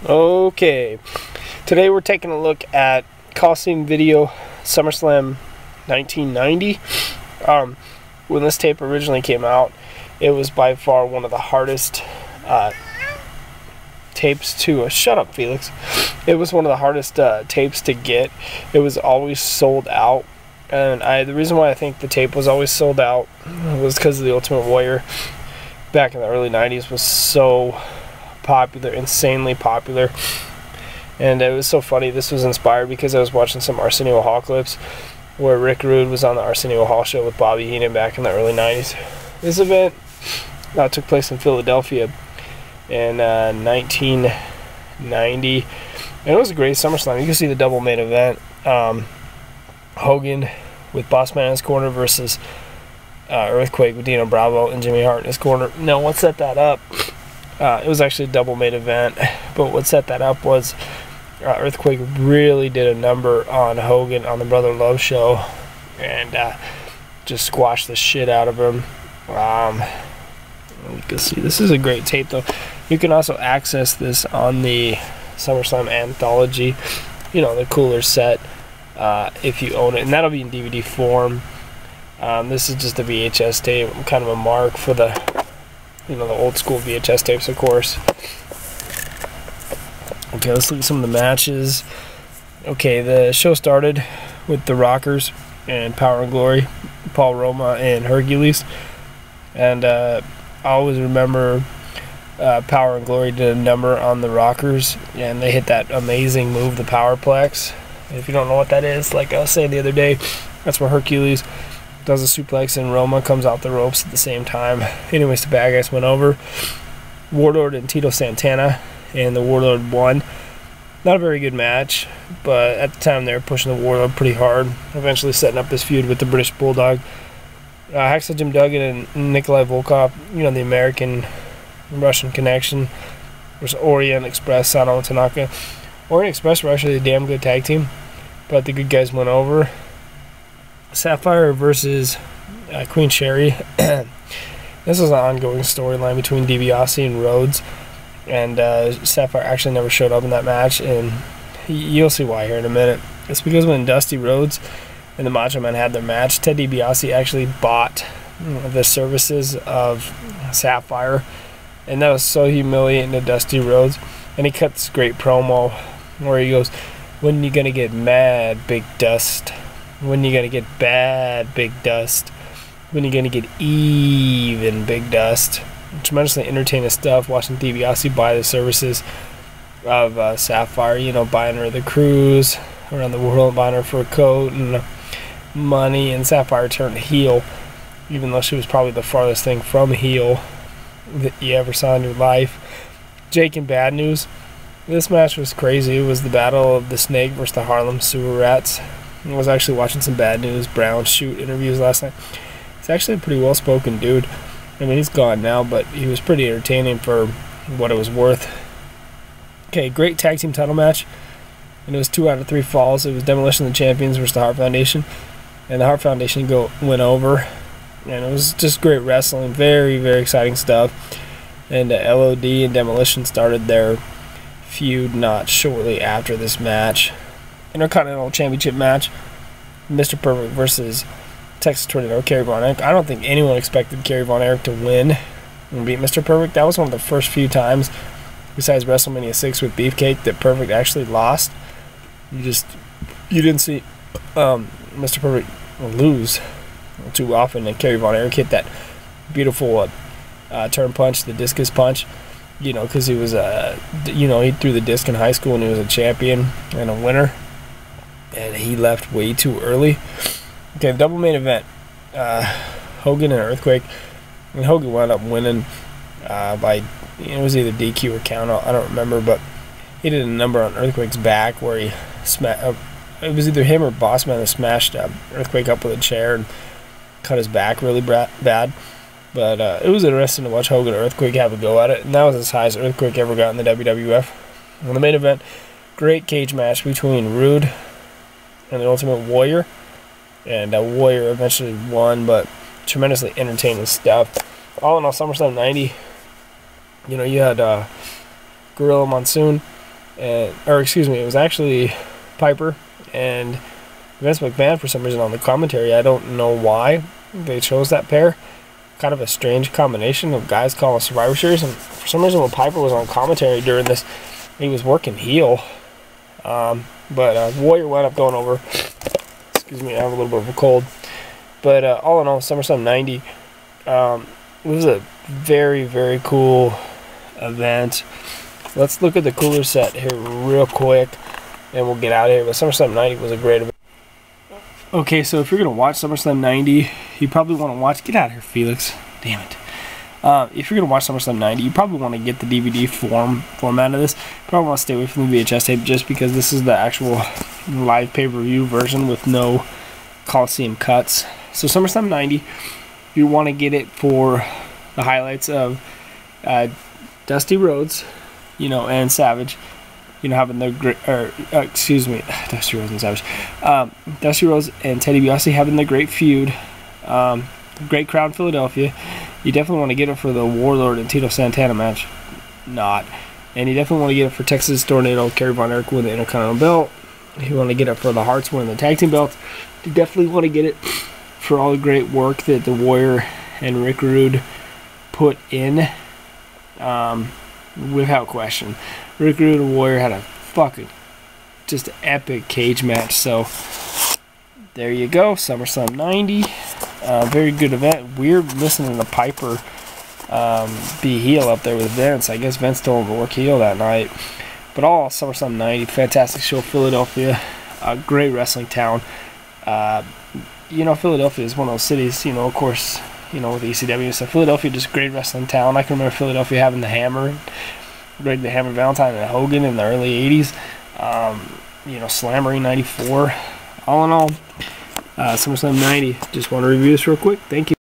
Okay, today we're taking a look at Coliseum Video SummerSlam 1990. When this tape originally came out, it was by far one of the hardest tapes to shut up, Felix. It was one of the hardest tapes to get. It was always sold out, and the reason why I think the tape was always sold out was because of the Ultimate Warrior back in the early 90s was so popular, insanely popular. And it was so funny. This was inspired because I was watching some Arsenio Hall clips where Rick Rude was on the Arsenio Hall show with Bobby Heenan back in the early 90s. This event took place in Philadelphia in 1990, and it was a great SummerSlam. You can see the double main event. Hogan with Bossman in his corner versus Earthquake with Dino Bravo and Jimmy Hart in his corner. Now, what set that up? It was actually a double main event, but what set that up was Earthquake really did a number on Hogan on the Brother Love show and just squashed the shit out of him. You can see this is a great tape, though. You can also access this on the SummerSlam Anthology, you know, the cooler set, if you own it, and that'll be in DVD form. This is just a VHS tape, kind of a mark for the, you know, the old school VHS tapes, of course. Okay, let's look at some of the matches. Okay, the show started with the Rockers and Power and Glory, Paul Roma and Hercules. And I always remember Power and Glory did a number on the Rockers, and they hit that amazing move, the Powerplex. And if you don't know what that is, like I was saying the other day, that's where Hercules does a suplex and Roma comes out the ropes at the same time. Anyways, the bad guys went over. Warlord and Tito Santana, and the Warlord won. Not a very good match, but at the time they were pushing the Warlord pretty hard, eventually setting up this feud with the British Bulldog. Hacksaw Jim Duggan and Nikolai Volkov, you know, the American-Russian connection, versus Orient Express, Sano and Tanaka. Orient Express were actually a damn good tag team, but the good guys went over. Sapphire versus Queen Sherry. This was an ongoing storyline between DiBiase and Rhodes, and Sapphire actually never showed up in that match, and you'll see why here in a minute. It's because when Dusty Rhodes and the Macho Man had their match, Ted DiBiase actually bought the services of Sapphire, and that was so humiliating to Dusty Rhodes. And he cut this great promo where he goes, "When you gonna get mad, Big Dust? When you gonna get bad, Big Dust? When you gonna get even, Big Dust?" Tremendously entertaining stuff, watching DiBiase buy the services of Sapphire, you know, buying her the cruise around the world, buying her for a coat and money, and Sapphire turned heel, even though she was probably the farthest thing from heel that you ever saw in your life. Jake and Bad News. This match was crazy. It was the Battle of the Snake versus the Harlem Sewer Rats. I was actually watching some Bad News Brown shoot interviews last night. He's actually a pretty well-spoken dude. I mean, he's gone now, but he was pretty entertaining for what it was worth. Okay, great tag team title match. And it was 2 out of 3 falls. It was Demolition of the Champions versus the Hart Foundation. And the Hart Foundation went over. And it was just great wrestling. Very, very exciting stuff. And LOD and Demolition started their feud not shortly after this match. Intercontinental Championship match, Mr. Perfect versus Texas Tornado, Kerry Von Erich. I don't think anyone expected Kerry Von Erich to win and beat Mr. Perfect. That was one of the first few times, besides WrestleMania 6 with Beefcake, that Perfect actually lost. You didn't see Mr. Perfect lose too often, and Kerry Von Erich hit that beautiful turn punch, the discus punch. You know, because he was he threw the disc in high school and he was a champion and a winner. And he left way too early. Okay, double main event. Hogan and Earthquake. And Hogan wound up winning by, it was either DQ or count. I don't remember, but he did a number on Earthquake's back where he it was either him or Bossman that smashed Earthquake up with a chair and cut his back really bad. But it was interesting to watch Hogan and Earthquake have a go at it, and that was as high as Earthquake ever got in the WWF. On the main event, great cage match between Rude and the Ultimate Warrior, and Warrior eventually won, but tremendously entertaining stuff. All in all, SummerSlam 90, you know, you had Gorilla Monsoon or excuse me, it was actually Piper and Vince McMahon for some reason on the commentary. I don't know why they chose that pair. Kind of a strange combination of guys calling Survivor Series, and for some reason when Piper was on commentary during this, he was working heel. But Warrior wound up going over. Excuse me, I have a little bit of a cold. But all in all, SummerSlam 90 was a very, very cool event. Let's look at the cooler set here real quick, and we'll get out of here. But SummerSlam 90 was a great event. Okay, so if you're going to watch SummerSlam 90, you probably want to watch... Get out of here, Felix. Damn it. If you're going to watch SummerSlam 90, you probably want to get the DVD format of this. You probably want to stay away from the VHS tape just because this is the actual live pay-per-view version with no Coliseum cuts. So SummerSlam 90, you want to get it for the highlights of Dusty Rhodes, and Savage, having their great, Dusty Rhodes and Savage, Dusty Rhodes and Teddy DiBiase having the great feud, great crowd in Philadelphia. You definitely want to get it for the Warlord and Tito Santana match, and you definitely want to get it for Texas Tornado, Kerry Von Erich with the Intercontinental belt. You want to get it for the Hearts winning the tag team belts. You definitely want to get it for all the great work that the Warrior and Rick Rude put in, without question. Rick Rude and Warrior had a fucking just epic cage match. So there you go, SummerSlam 90. Very good event. Weird listening to Piper be heel up there with Vince. I guess Vince told him to work heel that night. But all SummerSlam 90, fantastic show. Philadelphia, a great wrestling town. Philadelphia is one of those cities, of course, with ECW. So Philadelphia, just a great wrestling town. I can remember Philadelphia having the Hammer, Greg the Hammer Valentine and Hogan in the early 80s. Slammery 94. All in all, SummerSlam 90. Just want to review this real quick. Thank you.